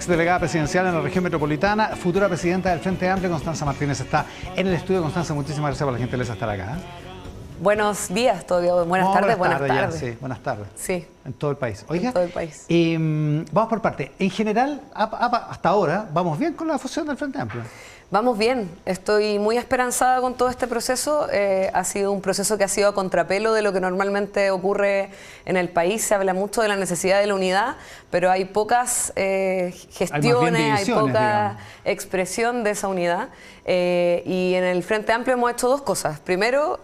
exdelegada presidencial en la región metropolitana, futura presidenta del Frente Amplio, Constanza Martínez, está en el estudio. Constanza, muchísimas gracias por la gentileza de estar acá. Buenos días todavía, buenas tardes. Ya, sí, buenas tardes. Sí. En todo el país. Oiga, en todo el país. Vamos por parte. En general, hasta ahora, ¿vamos bien con la fusión del Frente Amplio? Vamos bien, estoy muy esperanzada con todo este proceso. Ha sido un proceso que ha sido a contrapelo de lo que normalmente ocurre en el país. Se habla mucho de la necesidad de la unidad, pero hay pocas gestiones, hay poca expresión de esa unidad. Y en el Frente Amplio hemos hecho dos cosas. Primero,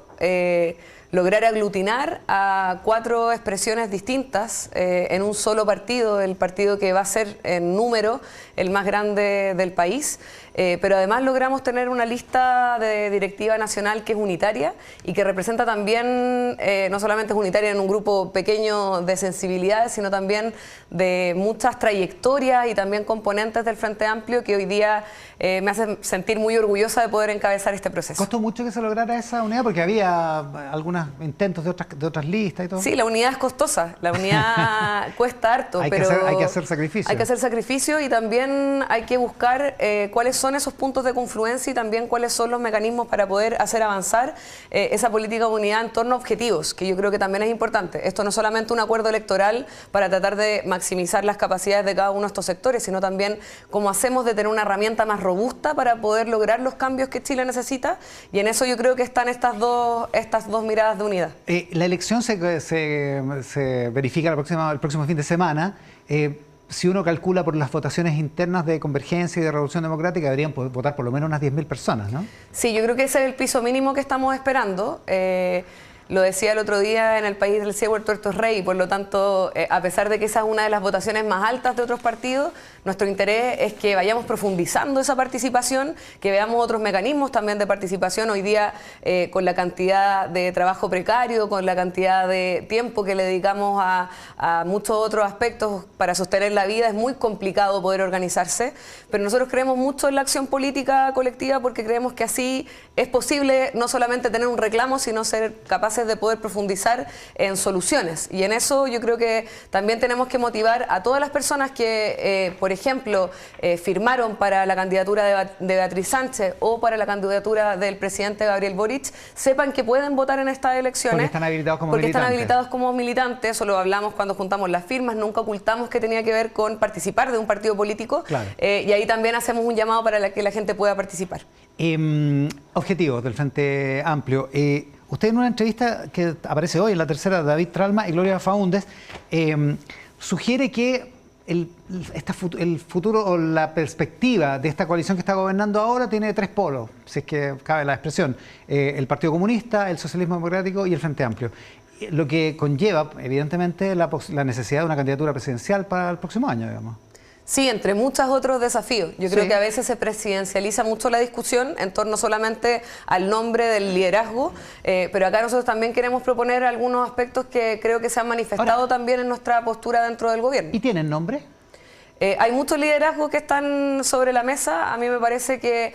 lograr aglutinar a 4 expresiones distintas en un solo partido, el partido que va a ser en número el más grande del país, pero además logramos tener una lista de directiva nacional que es unitaria y que representa también, no solamente es unitaria en un grupo pequeño de sensibilidades, sino también de muchas trayectorias y también componentes del Frente Amplio que hoy día me hacen sentir muy orgullosa de poder encabezar este proceso. ¿Costó mucho que se lograra esa unidad? Porque había algunos intentos de otras listas y todo. Sí, la unidad es costosa, la unidad cuesta harto, hay pero que hacer sacrificios. Hay que hacer sacrificios y también hay que buscar cuáles son esos puntos de confluencia y también cuáles son los mecanismos para poder hacer avanzar esa política de unidad en torno a objetivos, que yo creo que también es importante. Esto no es solamente un acuerdo electoral para tratar de maximizar las capacidades de cada uno de estos sectores, sino también cómo hacemos de tener una herramienta más robusta para poder lograr los cambios que Chile necesita, y en eso yo creo que están estas dos miradas de unidad. La elección se verifica el próximo fin de semana. Si uno calcula por las votaciones internas de Convergencia y de Revolución Democrática, deberían votar por lo menos unas 10.000 personas, ¿no? Sí, yo creo que ese es el piso mínimo que estamos esperando. Lo decía el otro día, en el país del ciego el tuerto es rey, y por lo tanto, a pesar de que esa es una de las votaciones más altas de otros partidos, nuestro interés es que vayamos profundizando esa participación, que veamos otros mecanismos también de participación. Hoy día, con la cantidad de trabajo precario, con la cantidad de tiempo que le dedicamos a muchos otros aspectos para sostener la vida, es muy complicado poder organizarse, pero nosotros creemos mucho en la acción política colectiva porque creemos que así es posible no solamente tener un reclamo, sino ser capaces de poder profundizar en soluciones. Y en eso yo creo que también tenemos que motivar a todas las personas que, por ejemplo, firmaron para la candidatura de Beatriz Sánchez o para la candidatura del presidente Gabriel Boric, sepan que pueden votar en estas elecciones. Porque están habilitados como militantes. Eso lo hablamos cuando juntamos las firmas, nunca ocultamos que tenía que ver con participar de un partido político. Claro. Y ahí también hacemos un llamado para que la gente pueda participar. Objetivos del Frente Amplio. Usted, en una entrevista que aparece hoy en La Tercera, David Tralma y Gloria Faúndez, sugiere que el futuro o la perspectiva de esta coalición que está gobernando ahora tiene 3 polos, si es que cabe la expresión: el Partido Comunista, el Socialismo Democrático y el Frente Amplio, lo que conlleva evidentemente la necesidad de una candidatura presidencial para el próximo año, digamos. Sí, entre muchos otros desafíos. Yo creo que a veces se presidencializa mucho la discusión en torno solamente al nombre del liderazgo, pero acá nosotros también queremos proponer algunos aspectos que creo que se han manifestado también en nuestra postura dentro del gobierno. ¿Y tienen nombre? Hay muchos liderazgos que están sobre la mesa. A mí me parece que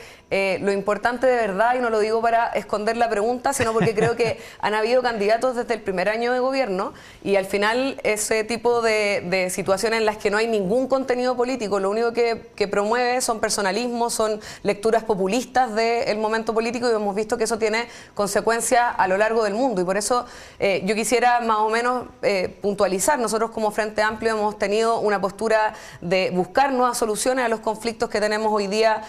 lo importante de verdad, y no lo digo para esconder la pregunta, sino porque creo que han habido candidatos desde el primer año de gobierno y al final ese tipo de situaciones en las que no hay ningún contenido político, lo único que promueve son personalismos, son lecturas populistas del momento político, y hemos visto que eso tiene consecuencias a lo largo del mundo, y por eso yo quisiera más o menos puntualizar. Nosotros como Frente Amplio hemos tenido una postura de buscar nuevas soluciones a los conflictos que tenemos hoy día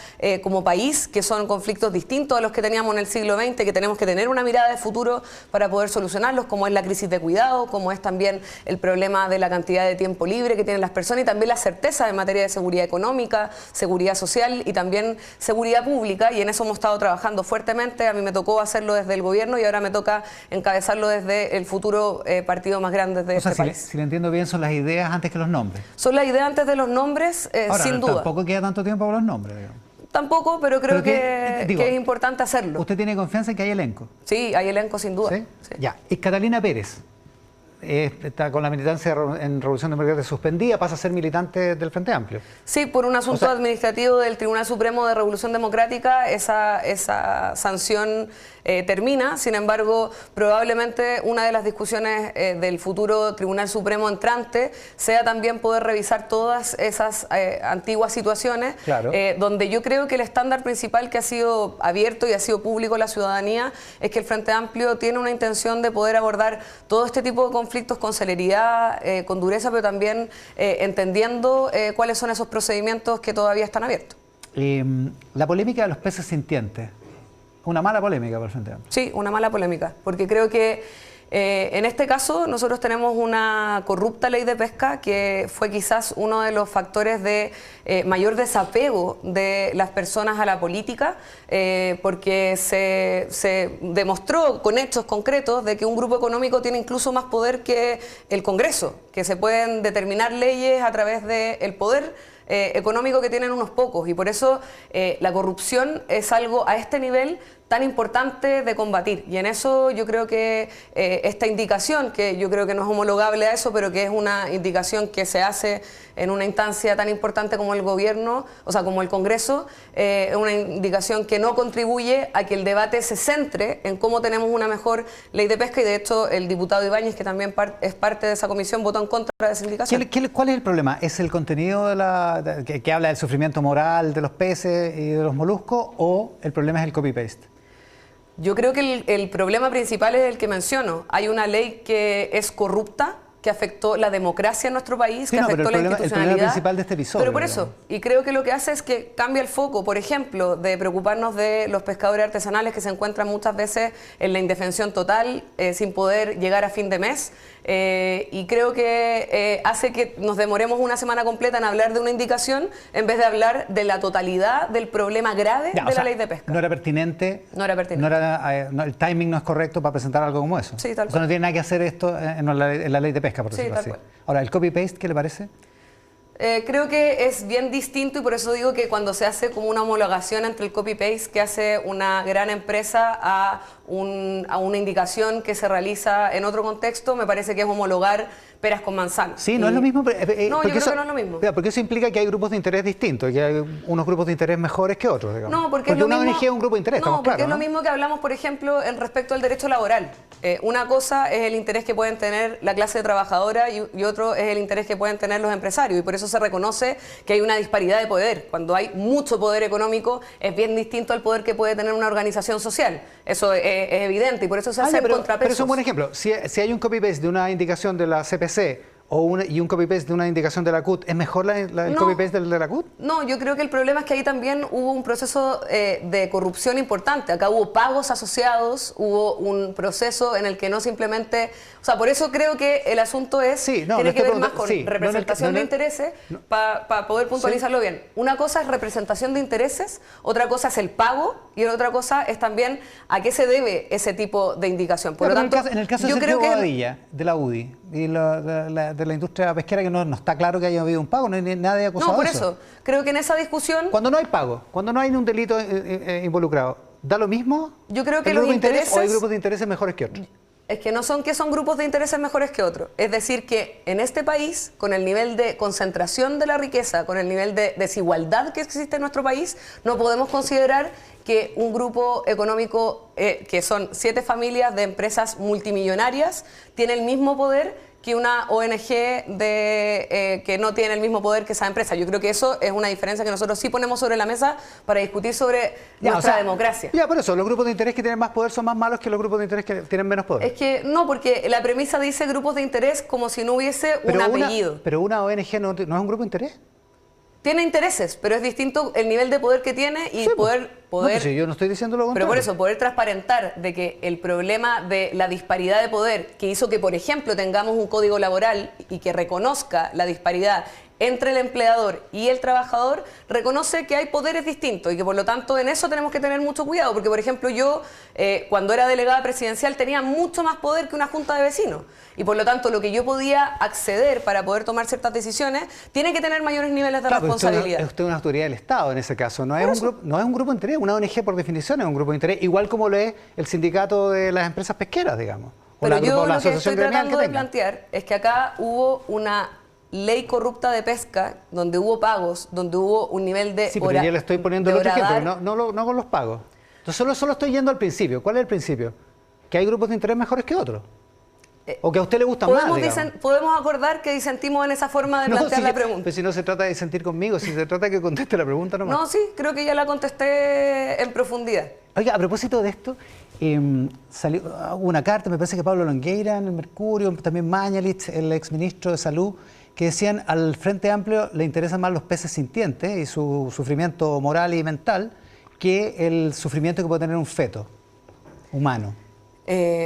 como país, que son conflictos distintos a los que teníamos en el siglo XX, que tenemos que tener una mirada de futuro para poder solucionarlos, como es la crisis de cuidado, como es también el problema de la cantidad de tiempo libre que tienen las personas, y también la certeza en materia de seguridad económica, seguridad social y también seguridad pública, y en eso hemos estado trabajando fuertemente. A mí me tocó hacerlo desde el gobierno y ahora me toca encabezarlo desde el futuro partido más grande de este país. Si le entiendo bien, son las ideas antes que los nombres. Son las ideas antes de los nombres, ahora, sin duda. Tampoco queda tanto tiempo para los nombres, digamos. Tampoco, pero creo que es importante hacerlo. ¿Usted tiene confianza en que hay elenco? Sí, hay elenco sin duda. ¿Sí? Sí. Ya. ¿Es Catalina Pérez? está con la militancia en Revolución Democrática suspendida, pasa a ser militante del Frente Amplio. Sí, por un asunto administrativo del Tribunal Supremo de Revolución Democrática, esa sanción termina. Sin embargo, probablemente una de las discusiones del futuro Tribunal Supremo entrante sea también poder revisar todas esas antiguas situaciones, claro, donde yo creo que el estándar principal que ha sido abierto y ha sido público a la ciudadanía es que el Frente Amplio tiene una intención de poder abordar todo este tipo de conflictos con celeridad, con dureza, pero también entendiendo cuáles son esos procedimientos que todavía están abiertos. La polémica de los peces sintientes, una mala polémica para el Frente Amplio. Sí, una mala polémica, porque creo que en este caso nosotros tenemos una corrupta ley de pesca que fue quizás uno de los factores de mayor desapego de las personas a la política, porque se demostró con hechos concretos de que un grupo económico tiene incluso más poder que el Congreso, que se pueden determinar leyes a través del poder económico que tienen unos pocos, y por eso la corrupción es algo a este nivel tan importante de combatir, y en eso yo creo que esta indicación, que yo creo que no es homologable a eso, pero que es una indicación que se hace en una instancia tan importante como el gobierno, o sea, como el Congreso, es una indicación que no contribuye a que el debate se centre en cómo tenemos una mejor ley de pesca, y de hecho el diputado Ibáñez, que también es parte de esa comisión, votó en contra de esa indicación. ¿Cuál es el problema? ¿Es el contenido que habla del sufrimiento moral de los peces y de los moluscos, o el problema es el copy-paste? Yo creo que el problema principal es el que menciono. Hay una ley que es corrupta, que afectó la democracia en nuestro país, sí, que no, afectó la institucionalidad. El problema principal de este episodio. Pero por eso, y creo que lo que hace es que cambia el foco, por ejemplo, de preocuparnos de los pescadores artesanales que se encuentran muchas veces en la indefensión total, sin poder llegar a fin de mes, y creo que hace que nos demoremos una semana completa en hablar de una indicación en vez de hablar de la totalidad del problema grave de la ley de pesca. No era pertinente. No era pertinente. El timing no es correcto para presentar algo como eso. Sí, tal cual. O sea, no tiene nada que hacer esto en la ley de pesca, por decirlo así. Ahora, ¿el copy-paste qué le parece? Creo que es bien distinto, y por eso digo que cuando se hace como una homologación entre el copy-paste que hace una gran empresa a una indicación que se realiza en otro contexto, me parece que es homologar peras con manzanas. Sí, no es lo mismo. No, yo creo que no es lo mismo. Porque eso implica que hay grupos de interés distintos, que hay unos grupos de interés mejores que otros, digamos. No, porque es lo una mismo, ONG es un grupo de interés, no, porque es lo mismo que hablamos, por ejemplo, respecto al derecho laboral. Una cosa es el interés que pueden tener la clase trabajadora y otro es el interés que pueden tener los empresarios, y por eso se reconoce que hay una disparidad de poder. Cuando hay mucho poder económico es bien distinto al poder que puede tener una organización social. Eso es evidente, y por eso se hacen contrapesos. Pero es un buen ejemplo. Si hay un copy-paste de una indicación de la CPC y un copy-paste de una indicación de la CUT, ¿es mejor el copy-paste de la CUT? No, yo creo que el problema es que ahí también hubo un proceso de corrupción importante. Acá hubo pagos asociados, hubo un proceso en el que no simplemente... O sea, por eso creo que el asunto tiene que ver más con representación de intereses, para poder puntualizarlo bien. Una cosa es representación de intereses, otra cosa es el pago, y otra cosa es también a qué se debe ese tipo de indicación. Por lo tanto, en el caso de Sergio Bobadilla, de la UDI y de la industria pesquera, que no está claro que haya habido un pago, no hay nadie acusado. No, por eso. Creo que en esa discusión... Cuando no hay pago, cuando no hay un delito involucrado, ¿da lo mismo? Yo creo que los intereses... ¿O hay grupos de intereses mejores que otros? Es que no son grupos de intereses mejores que otros. Es decir, que en este país, con el nivel de concentración de la riqueza, con el nivel de desigualdad que existe en nuestro país, no podemos considerar que un grupo económico, que son 7 familias de empresas multimillonarias, tiene el mismo poder que una ONG que no tiene el mismo poder que esa empresa. Yo creo que eso es una diferencia que nosotros sí ponemos sobre la mesa para discutir sobre nuestra democracia. Ya, por eso, los grupos de interés que tienen más poder son más malos que los grupos de interés que tienen menos poder. Es que no, porque la premisa dice grupos de interés como si no hubiese un apellido. Pero una ONG no es un grupo de interés. Tiene intereses, pero es distinto el nivel de poder que tiene y poder... No, pues sí, yo no estoy diciendo lo contrario. Pero por eso, poder transparentar de que el problema de la disparidad de poder, que hizo que, por ejemplo, tengamos un código laboral y que reconozca la disparidad entre el empleador y el trabajador, reconoce que hay poderes distintos y que por lo tanto en eso tenemos que tener mucho cuidado, porque por ejemplo yo cuando era delegada presidencial tenía mucho más poder que una junta de vecinos, y por lo tanto lo que yo podía acceder para poder tomar ciertas decisiones tiene que tener mayores niveles de responsabilidad. Usted es una autoridad del Estado en ese caso, no es un grupo de interés, una ONG por definición es un grupo de interés, igual como lo es el sindicato de las empresas pesqueras, digamos. Pero la yo lo que asociación estoy gremial tratando que de tenga. plantear es que acá hubo una ley corrupta de pesca, donde hubo pagos, donde hubo un nivel de Sí, pero yo le estoy poniendo de el otro ejemplo, horadar. no con los pagos. Entonces solo estoy yendo al principio. ¿Cuál es el principio? Que hay grupos de interés mejores que otros. O que a usted le gustan más, digamos. Podemos acordar que disentimos en esa forma de plantear la pregunta. Pero si no se trata de disentir conmigo, si se trata de que conteste la pregunta nomás. No, sí, creo que ya la contesté en profundidad. Oiga, a propósito de esto, salió una carta, me parece que Pablo Longueira en el Mercurio, también Mañalich, el exministro de Salud, que decían al Frente Amplio le interesan más los peces sintientes y su sufrimiento moral y mental que el sufrimiento que puede tener un feto humano.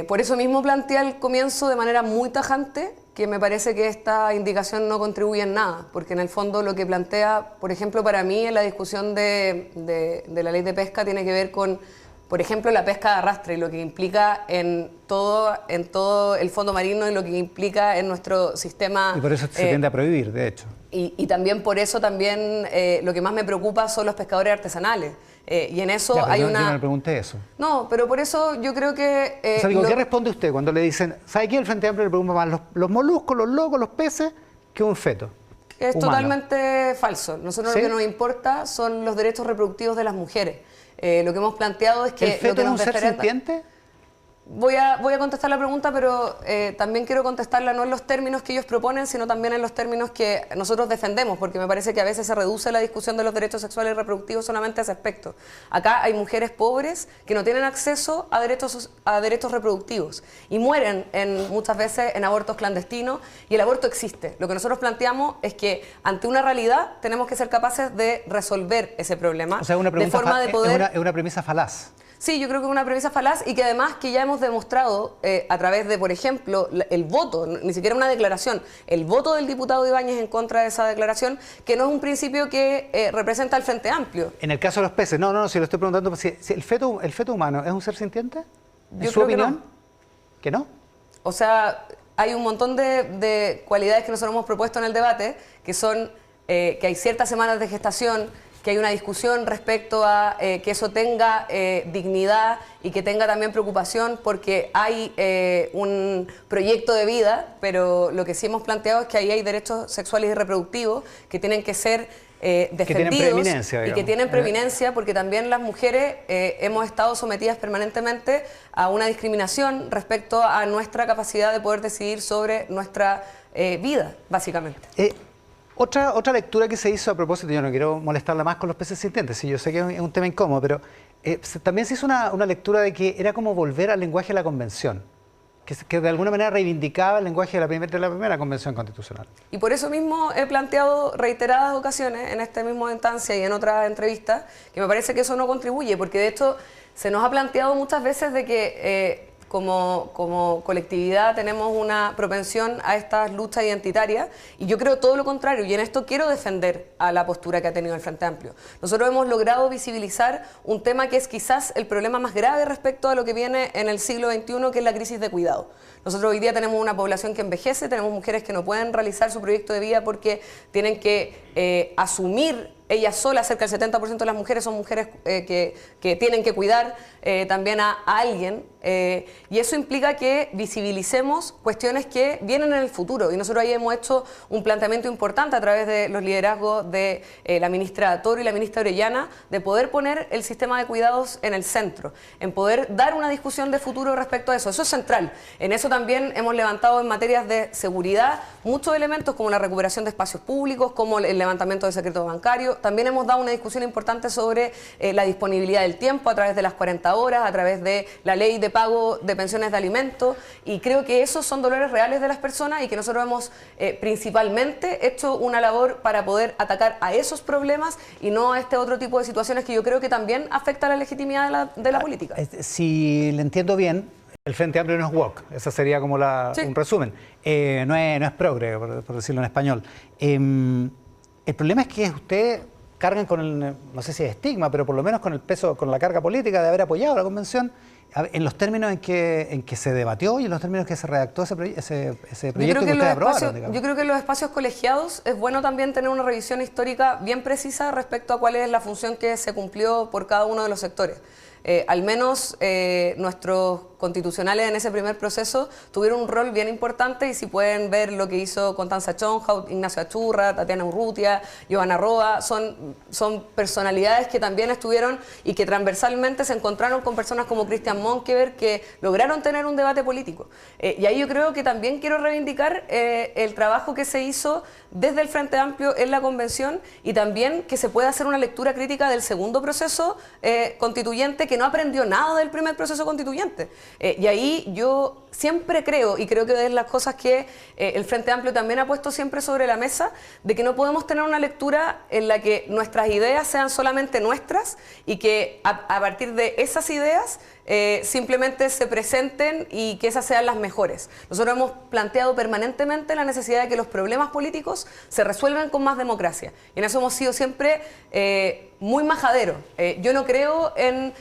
Por eso mismo planteé al comienzo de manera muy tajante que me parece que esta indicación no contribuye en nada, porque en el fondo lo que plantea, por ejemplo, para mí en la discusión de la ley de pesca tiene que ver con, por ejemplo, la pesca de arrastre y lo que implica en todo el fondo marino y lo que implica en nuestro sistema. Y por eso se tiende a prohibir, de hecho. Y también por eso también lo que más me preocupa son los pescadores artesanales. Y en eso Ya, hay yo una... no le pregunté eso. No, pero por eso yo creo que... O sea, digo, ¿qué responde usted cuando le dicen, ¿sabe qué? El Frente Amplio le preocupa más los moluscos, los locos, los peces, que un feto Es humano? Totalmente falso. Nosotros ¿Sí? lo que nos importa son los derechos reproductivos de las mujeres. Lo que hemos planteado es que... ¿El feto lo que es un nos ser referenda... sintiente? Voy a contestar la pregunta, pero también quiero contestarla no en los términos que ellos proponen, sino también en los términos que nosotros defendemos, porque me parece que a veces se reduce la discusión de los derechos sexuales y reproductivos solamente a ese aspecto. Acá hay mujeres pobres que no tienen acceso a derechos reproductivos y mueren muchas veces en abortos clandestinos, y el aborto existe. Lo que nosotros planteamos es que ante una realidad tenemos que ser capaces de resolver ese problema. O sea, de forma de poder... es una premisa falaz. Sí, yo creo que es una premisa falaz y que además que ya hemos demostrado a través de, por ejemplo, el voto, ni siquiera una declaración, el voto del diputado Ibáñez en contra de esa declaración, que no es un principio que representa al Frente Amplio. En el caso de los peces, no, si lo estoy preguntando, si el feto humano es un ser sintiente, ¿en su opinión? ¿Que no? O sea, hay un montón de cualidades que nosotros hemos propuesto en el debate, que son que hay ciertas semanas de gestación, que hay una discusión respecto a que eso tenga dignidad y que tenga también preocupación porque hay un proyecto de vida, pero lo que sí hemos planteado es que ahí hay derechos sexuales y reproductivos que tienen que ser defendidos, que tienen preeminencia, y que tienen preeminencia porque también las mujeres hemos estado sometidas permanentemente a una discriminación respecto a nuestra capacidad de poder decidir sobre nuestra vida, básicamente. Otra lectura que se hizo a propósito, yo no quiero molestarla más con los peces sintientes, sí, yo sé que es un tema incómodo, pero también se hizo una lectura de que era como volver al lenguaje de la Convención, que de alguna manera reivindicaba el lenguaje de la primera Convención Constitucional. Y por eso mismo he planteado reiteradas ocasiones en esta misma instancia y en otras entrevistas que me parece que eso no contribuye, porque de hecho se nos ha planteado muchas veces de que como colectividad tenemos una propensión a estas luchas identitarias, y yo creo todo lo contrario, y en esto quiero defender a la postura que ha tenido el Frente Amplio. Nosotros hemos logrado visibilizar un tema que es quizás el problema más grave respecto a lo que viene en el siglo XXI, que es la crisis de cuidado. Nosotros hoy día tenemos una población que envejece, tenemos mujeres que no pueden realizar su proyecto de vida porque tienen que asumir ellas solas. Cerca del 70% de las mujeres son mujeres que tienen que cuidar también a alguien, y eso implica que visibilicemos cuestiones que vienen en el futuro, y nosotros ahí hemos hecho un planteamiento importante a través de los liderazgos de la ministra Toro y la ministra Orellana, de poder poner el sistema de cuidados en el centro, en poder dar una discusión de futuro respecto a eso. Eso es central. En eso también hemos levantado en materias de seguridad muchos elementos como la recuperación de espacios públicos, como el levantamiento de secretos bancarios. También hemos dado una discusión importante sobre la disponibilidad del tiempo a través de las 40 horas, a través de la ley de pago de pensiones de alimentos, y creo que esos son dolores reales de las personas y que nosotros hemos principalmente hecho una labor para poder atacar a esos problemas y no a este otro tipo de situaciones que yo creo que también afecta a la legitimidad de la política. Si le entiendo bien, el Frente Amplio no es woke, esa sería como Sí. un resumen. No es progre, por decirlo en español. El problema es que usted cargan con el, no sé si es estigma, pero por lo menos con el peso, con la carga política de haber apoyado la convención en los términos en que se debatió y en los términos en que se redactó ese proyecto que ustedes aprobaron. Yo creo que en los espacios colegiados es bueno también tener una revisión histórica bien precisa respecto a cuál es la función que se cumplió por cada uno de los sectores. al menos nuestros constitucionales en ese primer proceso tuvieron un rol bien importante, y si pueden ver lo que hizo Constanza Chonhaut, Ignacio Achurra, Tatiana Urrutia, Giovanna Roa, son personalidades que también estuvieron y que transversalmente se encontraron con personas como Christian Monkeberg, que lograron tener un debate político. Y ahí yo creo que también quiero reivindicar el trabajo que se hizo desde el Frente Amplio en la convención, y también que se pueda hacer una lectura crítica del segundo proceso constituyente, que no aprendió nada del primer proceso constituyente. Y ahí yo siempre creo, y creo que es las cosas que el Frente Amplio también ha puesto siempre sobre la mesa, de que no podemos tener una lectura en la que nuestras ideas sean solamente nuestras, y que a partir de esas ideas simplemente se presenten y que esas sean las mejores. Nosotros hemos planteado permanentemente la necesidad de que los problemas políticos se resuelvan con más democracia, y en eso hemos sido siempre muy majaderos. Yo no creo en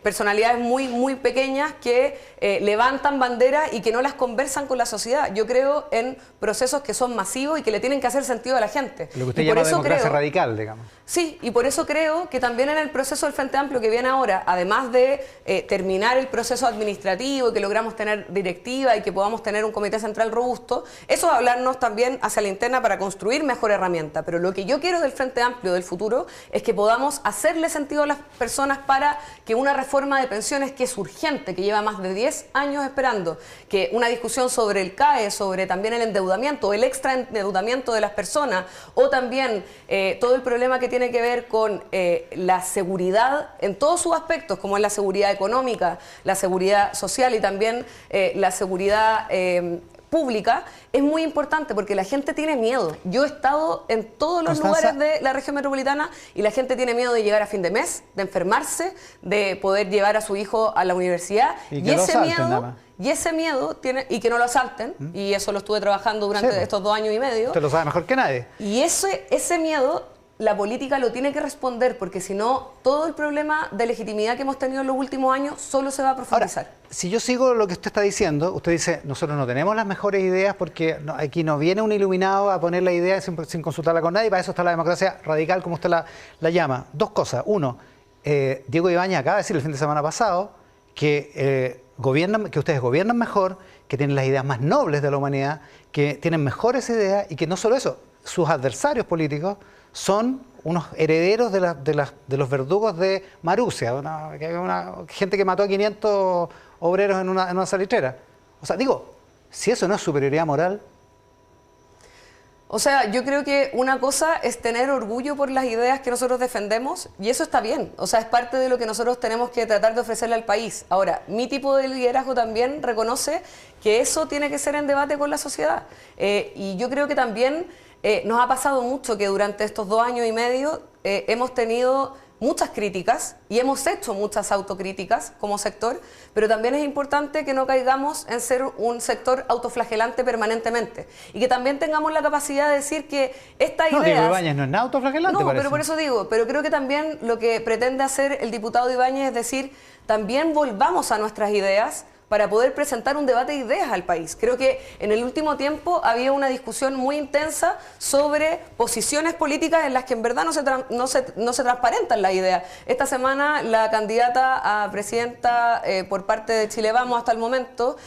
personalidades muy pequeñas que levantan banderas y que no las conversan con la sociedad. Yo creo en procesos que son masivos y que le tienen que hacer sentido a la gente. Lo que usted llama democracia radical, digamos. Sí, y por eso creo que también en el proceso del Frente Amplio que viene ahora, además de terminar el proceso administrativo y que logramos tener directiva y que podamos tener un comité central robusto, eso es hablarnos también hacia la interna para construir mejor herramienta. Pero lo que yo quiero del Frente Amplio del futuro es que podamos hacerle sentido a las personas para que una reforma de pensiones, que es urgente, que lleva más de 10 años esperando, que una discusión sobre el CAE, sobre también el endeudamiento, el extra endeudamiento de las personas, o también todo el problema que tiene que ver con la seguridad en todos sus aspectos, como es la seguridad económica, la seguridad social y también la seguridad pública, es muy importante porque la gente tiene miedo. Yo he estado en todos los lugares de la región metropolitana y la gente tiene miedo de llegar a fin de mes, de enfermarse, de poder llevar a su hijo a la universidad, y ese miedo tiene, y que no lo asalten, y eso lo estuve trabajando durante estos 2 años y medio. Usted lo sabe mejor que nadie. Y ese miedo la política lo tiene que responder, porque si no, todo el problema de legitimidad que hemos tenido en los últimos años solo se va a profundizar. Ahora, si yo sigo lo que usted está diciendo, usted dice, nosotros no tenemos las mejores ideas porque aquí no viene un iluminado a poner la idea sin consultarla con nadie, y para eso está la democracia radical, como usted la llama. Dos cosas. Uno, Diego Ibáñez acaba de decir el fin de semana pasado que ustedes gobiernan mejor, que tienen las ideas más nobles de la humanidad, que tienen mejores ideas, y que no solo eso, sus adversarios políticos son unos herederos de los verdugos de Marusia, una gente que mató a 500 obreros en una salitrera. O sea, digo, si eso no es superioridad moral. O sea, yo creo que una cosa es tener orgullo por las ideas que nosotros defendemos, y eso está bien. O sea, es parte de lo que nosotros tenemos que tratar de ofrecerle al país. Ahora, mi tipo de liderazgo también reconoce que eso tiene que ser en debate con la sociedad. Y yo creo que también nos ha pasado mucho que durante estos 2 años y medio hemos tenido muchas críticas y hemos hecho muchas autocríticas como sector, pero también es importante que no caigamos en ser un sector autoflagelante permanentemente, y que también tengamos la capacidad de decir que estas ideas... Diego Ibáñez no es nada autoflagelante, No, parece. pero por eso digo, pero creo que también lo que pretende hacer el diputado Ibáñez es decir, también volvamos a nuestras ideas para poder presentar un debate de ideas al país. Creo que en el último tiempo había una discusión muy intensa sobre posiciones políticas en las que en verdad no se transparentan las ideas. Esta semana la candidata a presidenta por parte de Chile Vamos hasta el momento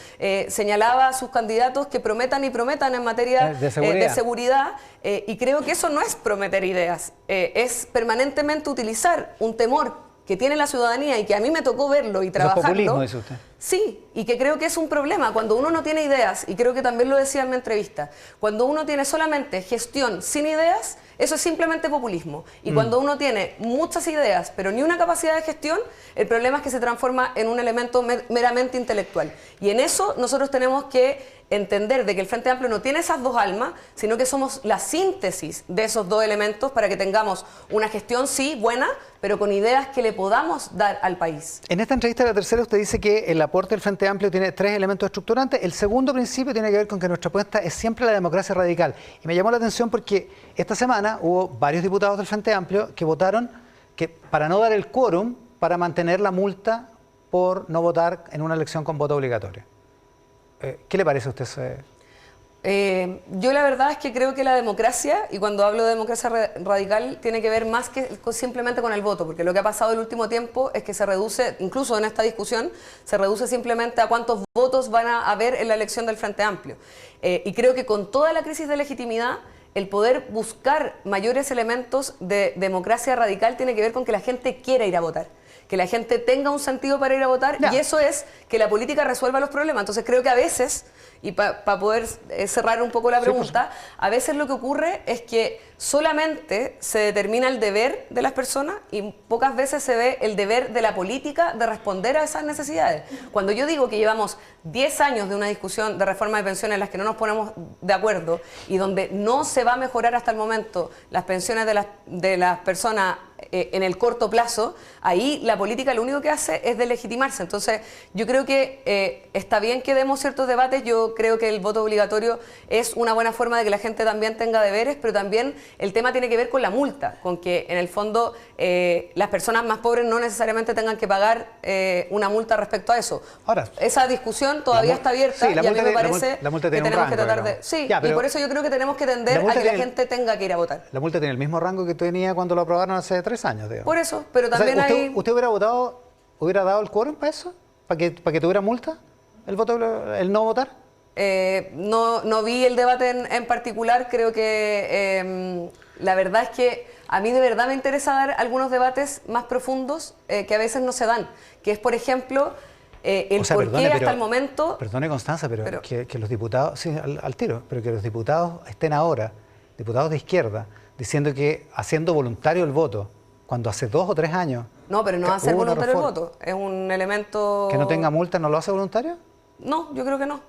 señalaba a sus candidatos que prometan y prometan en materia de seguridad, y creo que eso no es prometer ideas, es permanentemente utilizar un temor que tiene la ciudadanía y que a mí me tocó verlo y trabajarlo. ¿Es populismo, dice usted? Sí, y que creo que es un problema cuando uno no tiene ideas, y creo que también lo decía en mi entrevista, cuando uno tiene solamente gestión sin ideas, eso es simplemente populismo. Y cuando uno tiene muchas ideas, pero ni una capacidad de gestión, el problema es que se transforma en un elemento meramente intelectual. Y en eso nosotros tenemos que entender de que el Frente Amplio no tiene esas dos almas, sino que somos la síntesis de esos dos elementos para que tengamos una gestión, sí, buena, pero con ideas que le podamos dar al país. En esta entrevista de La Tercera usted dice que el aporte del Frente Amplio tiene 3 elementos estructurantes. El segundo principio tiene que ver con que nuestra apuesta es siempre la democracia radical. Y me llamó la atención porque esta semana hubo varios diputados del Frente Amplio que votaron para no dar el quórum para mantener la multa por no votar en una elección con voto obligatorio. ¿Qué le parece a usted? Yo la verdad es que creo que la democracia, y cuando hablo de democracia radical, tiene que ver más que simplemente con el voto, porque lo que ha pasado el último tiempo es que se reduce, incluso en esta discusión, se reduce simplemente a cuántos votos van a haber en la elección del Frente Amplio. Y creo que con toda la crisis de legitimidad, el poder buscar mayores elementos de democracia radical tiene que ver con que la gente quiera ir a votar, que la gente tenga un sentido para ir a votar, y eso es que la política resuelva los problemas. Entonces creo que a veces, y para poder cerrar un poco la pregunta, a veces lo que ocurre es que solamente se determina el deber de las personas y pocas veces se ve el deber de la política de responder a esas necesidades. Cuando yo digo que llevamos 10 años de una discusión de reforma de pensiones en las que no nos ponemos de acuerdo y donde no se va a mejorar hasta el momento las pensiones de las personas en el corto plazo, ahí la política lo único que hace es delegitimarse. Entonces yo creo que está bien que demos ciertos debates, yo creo que el voto obligatorio es una buena forma de que la gente también tenga deberes, pero también el tema tiene que ver con la multa, con que en el fondo las personas más pobres no necesariamente tengan que pagar una multa respecto a eso. Ahora, esa discusión todavía está abierta, y a mí me parece que tenemos que tratar de... Sí, y por eso yo creo que tenemos que tender a que la gente tenga que ir a votar. La multa tiene el mismo rango que tenía cuando lo aprobaron hace 3 años, digamos. Por eso, pero también ¿Usted hubiera votado, hubiera dado el quórum para eso? ¿Para que tuviera multa el no votar? No vi el debate en particular, creo que la verdad es que a mí de verdad me interesa dar algunos debates más profundos que a veces no se dan, que es, por ejemplo, por qué hasta el momento... Perdone, Constanza, pero que los diputados, sí, al tiro, pero que los diputados estén ahora, diputados de izquierda, diciendo que haciendo voluntario el voto, cuando hace 2 o 3 años... No, pero no hace voluntario el voto, es un elemento... ¿Que no tenga multa no lo hace voluntario? No, yo creo que no.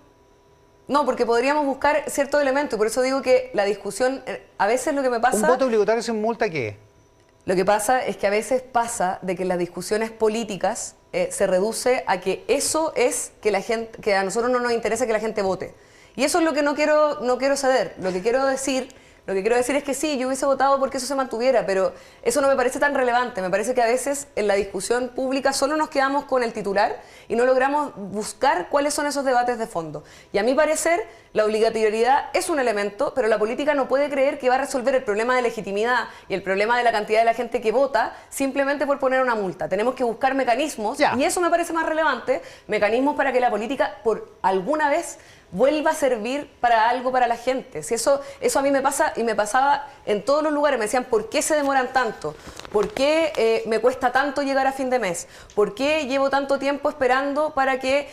No, porque podríamos buscar ciertos elementos, y por eso digo que la discusión, a veces lo que me pasa... ¿Un voto obligatorio sin multa qué? Lo que pasa es que a veces pasa de que en las discusiones políticas se reduce a que eso es que a nosotros no nos interesa que la gente vote. Y eso es lo que no quiero ceder. Lo que quiero decir es que sí, yo hubiese votado porque eso se mantuviera, pero eso no me parece tan relevante. Me parece que a veces en la discusión pública solo nos quedamos con el titular y no logramos buscar cuáles son esos debates de fondo. Y a mi parecer, la obligatoriedad es un elemento, pero la política no puede creer que va a resolver el problema de legitimidad y el problema de la cantidad de la gente que vota simplemente por poner una multa. Tenemos que buscar mecanismos, y eso me parece más relevante, mecanismos para que la política por alguna vez vuelva a servir para algo para la gente. Si eso a mí me pasa, y me pasaba en todos los lugares. Me decían, ¿por qué se demoran tanto? ¿Por qué me cuesta tanto llegar a fin de mes? ¿Por qué llevo tanto tiempo esperando para que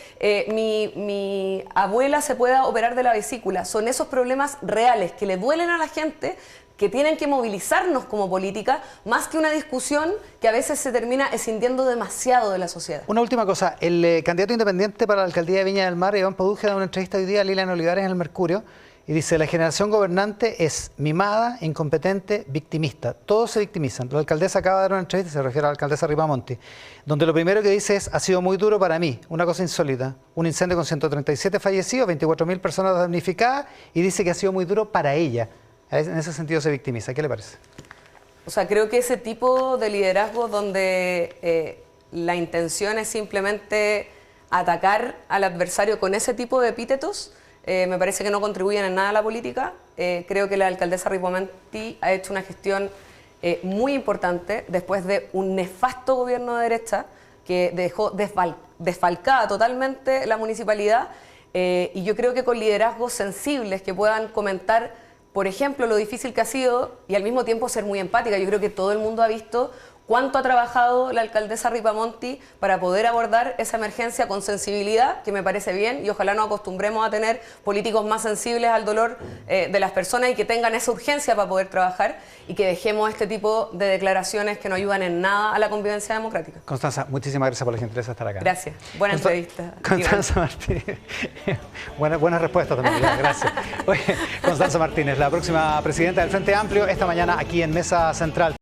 mi abuela se pueda operar de la vesícula? Son esos problemas reales que le duelen a la gente, que tienen que movilizarnos como política, más que una discusión que a veces se termina escindiendo demasiado de la sociedad. Una última cosa, el candidato independiente para la alcaldía de Viña del Mar, Iván Paduje, da una entrevista hoy día a Lilian Olivares en El Mercurio, y dice: la generación gobernante es mimada, incompetente, victimista. Todos se victimizan. La alcaldesa acaba de dar una entrevista, se refiere a la alcaldesa Ripamonti, donde lo primero que dice es: ha sido muy duro para mí, una cosa insólita, un incendio con 137 fallecidos, 24.000 personas damnificadas, y dice que ha sido muy duro para ella. En ese sentido se victimiza. ¿Qué le parece? O sea, creo que ese tipo de liderazgo donde la intención es simplemente atacar al adversario con ese tipo de epítetos, me parece que no contribuyen en nada a la política. Creo que la alcaldesa Ripamonti ha hecho una gestión muy importante después de un nefasto gobierno de derecha que dejó desfalcada totalmente la municipalidad, y yo creo que con liderazgos sensibles que puedan comentar, por ejemplo, lo difícil que ha sido, y al mismo tiempo ser muy empática. Yo creo que todo el mundo ha visto cuánto ha trabajado la alcaldesa Ripamonti para poder abordar esa emergencia con sensibilidad, que me parece bien, y ojalá nos acostumbremos a tener políticos más sensibles al dolor de las personas y que tengan esa urgencia para poder trabajar, y que dejemos este tipo de declaraciones que no ayudan en nada a la convivencia democrática. Constanza, muchísimas gracias por la gentileza de estar acá. Gracias. Buena entrevista. Constanza Martínez. Buena respuesta también. Gracias. Oye, Constanza Martínez, la próxima presidenta del Frente Amplio, esta mañana aquí en Mesa Central.